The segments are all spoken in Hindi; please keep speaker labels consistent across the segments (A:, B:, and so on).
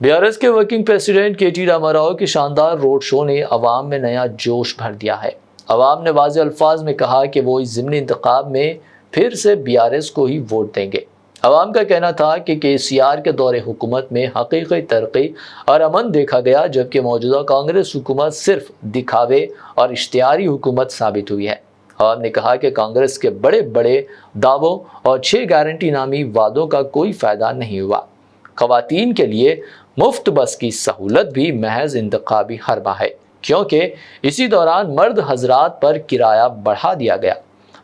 A: बीआरएस के वर्किंग प्रेसिडेंट केटी रामाराव के शानदार रोड शो ने अवाम में नया जोश भर दिया है। अवाम ने वाज़ेह अल्फाज में कहा कि वो इस ज़िमनी इंतखाब में फिर से बीआरएस को ही वोट देंगे। अवाम का कहना था कि केसीआर के दौरे हुकूमत में हकीकी तरक्की और अमन देखा गया, जबकि मौजूदा कांग्रेस हुकूमत सिर्फ दिखावे और इश्तिहारी हुकूमत साबित हुई है। अवाम ने कहा कि कांग्रेस के बड़े बड़े दावों और 6 गारंटी नामी वादों का कोई फ़ायदा नहीं हुआ। ख़वातीन के लिए मुफ्त बस की सहूलत भी महज इंतखाबी हरबा है, क्योंकि इसी दौरान मर्द हजरात पर किराया बढ़ा दिया गया।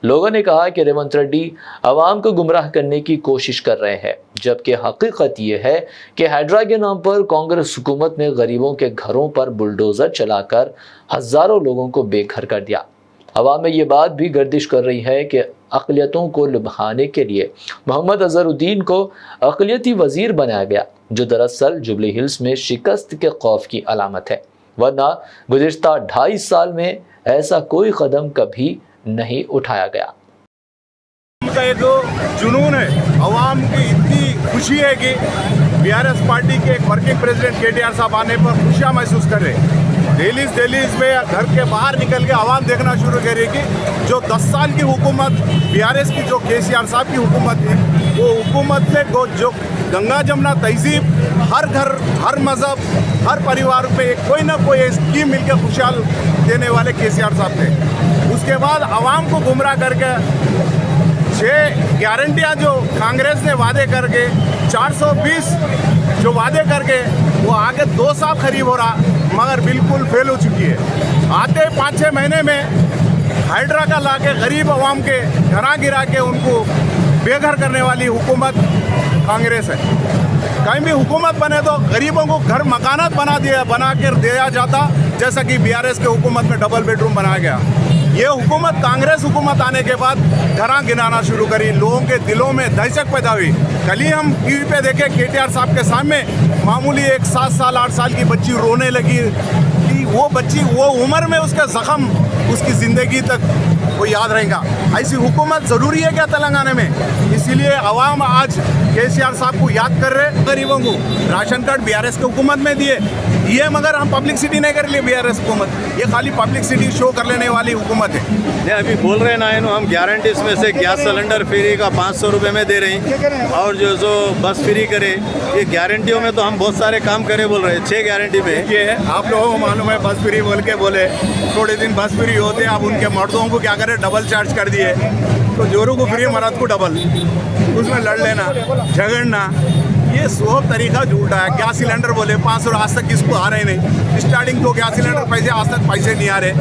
A: लोगों ने कहा कि रेवंत रेड्डी अवाम को गुमराह करने की कोशिश कर रहे हैं, जबकि हकीकत यह है कि हाइड्रा के नाम पर कांग्रेस हुकूमत ने गरीबों के घरों पर बुलडोज़र चलाकर हज़ारों लोगों को बेघर कर दिया। अवाम में ये बात भी गर्दिश कर रही है कि अक़लियतों को लुभाने के लिए मोहम्मद अज़हरुद्दीन को अक़लियती वज़ीर बनाया गया, जो दरअसल जुबली हिल्स में शिकस्त के खौफ की अलामत है, वरना गुज़िश्ता 2.5 साल में ऐसा कोई कदम कभी नहीं उठाया गया।
B: का ये जो जुनून है, अवाम की इतनी खुशी है कि बीआरएस पार्टी के एक वर्किंग प्रेसिडेंट केटीआर साहब आने पर खुशियाँ महसूस कर रहे हैं। दिल्लीज में घर के बाहर निकल के आवाम देखना शुरू करेगी। जो 10 साल की हुकूमत बीआरएस की, जो केसीआर साहब की हुकूमत थी, वो हुकूमत ने जो गंगा जमुना तहजीब, हर घर, हर मज़हब, हर परिवार पे कोई ना कोई स्कीम मिलकर खुशहाल देने वाले केसीआर साहब थे। उसके बाद आवाम को गुमराह करके 6 गारंटियाँ जो कांग्रेस ने वादे करके 420 जो वादे करके वो आगे 2 साल करीब हो रहा, मगर बिल्कुल फेल हो चुकी है। आते 5-6 महीने में हाइड्रा का लाके गरीब आवाम के घरा गिरा के उनको बेघर करने वाली हुकूमत कांग्रेस है। कहीं भी हुकूमत बने तो गरीबों को घर मकानात बना कर दिया जाता, जैसा कि बीआरएस के हुकूमत में डबल बेडरूम बनाया गया। ये हुकूमत, कांग्रेस हुकूमत आने के बाद घरां गिनाना शुरू करी, लोगों के दिलों में दहशत पैदा हुई। कल ही हम टीवी पे देखे केटीआर साहब के सामने मामूली एक 7 साल 8 साल की बच्ची रोने लगी कि वो बच्ची वो उम्र में उसका जख्म उसकी ज़िंदगी तक वो याद रहेगा। ऐसी हुकूमत ज़रूरी है क्या तेलंगाना में? इसीलिए अवाम आज केसीआर साहब को याद कर रहे। गरीबों को राशन कार्ड बीआरएस के हुकूमत में दिए, मगर हम पब्लिसिटी नहीं कर लिए। बीआरएस हुकूमत ये खाली पब्लिसिटी शो कर लेने वाली हुकूमत है।
C: नहीं, अभी बोल रहे ना हम गारंटीज में से गैस सिलेंडर फ्री का 500 रुपये में दे रहे हैं, और जो बस फ्री करे, ये गारंटियों में तो हम बहुत सारे काम करे बोल रहे हैं। 6 गारंटी में
B: ये है, आप लोगों को मालूम है, बस फ्री बोल के बोले थोड़े दिन बस फ्री होते, अब उनके मर्दों को क्या करे, डबल चार्ज कर दिए। तो जोरों को फ्री, मर्द को डबल, उसमें लड़ लेना, झगड़ना, ये सब तरीका झूठा है। गैस सिलेंडर बोले 500, आज तक किसको आ रहे नहीं। स्टार्टिंग तो गैस सिलेंडर पैसे, आज तक पैसे नहीं आ रहे।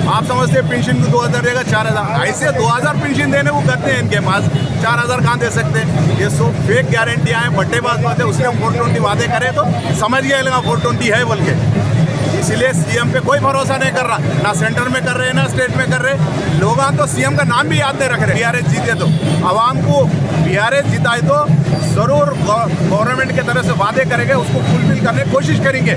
B: आप समझते पेंशन को 2000 देगा, 4000, ऐसे 2000 पेंशन देने को करते हैं इनके पास, 4000 कहाँ दे सकते हैं। ये सब फेक गारंटियाँ हैं, बट्टेबाज बातें। उसके 420 वादे करे तो समझ गया लगा 420 है बोल के। इसलिए सीएम पे कोई भरोसा नहीं कर रहा, ना सेंटर में कर रहे ना स्टेट में कर रहे। लोग तो सीएम का नाम भी याद नहीं रख रहे। बीआरएस जीते तो आवाम को बीआरएस जिताए तो ज़रूर गवर्नमेंट के तरफ से वादे करेंगे, उसको फुलफिल करने की कोशिश करेंगे,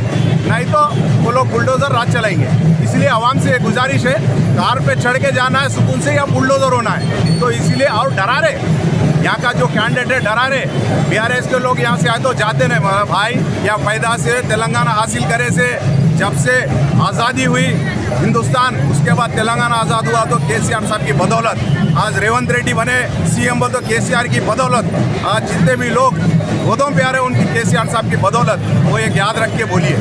B: नहीं तो वो लोग बुलडोज़र राज चलाएंगे। इसलिए आवाम से गुजारिश है, कार पे चढ़ के जाना है सुकून से, या बुलडोज़र होना है। तो इसीलिए और डरा रहे, यहाँ का जो कैंडिडेट है डरा रहे। बीआरएस के लोग यहाँ से आए तो जाते नहीं भाई, या पैदा से तेलंगाना हासिल करे से, जब से आज़ादी हुई हिंदुस्तान, उसके बाद तेलंगाना आज़ाद हुआ तो केसीआर साहब की बदौलत। आज रेवंत रेड्डी बने सीएम बोल तो केसीआर की बदौलत। आज जितने भी लोग गोदों पे आ रहे हैं उनकी केसीआर साहब की बदौलत। वो एक याद रख के बोलिए।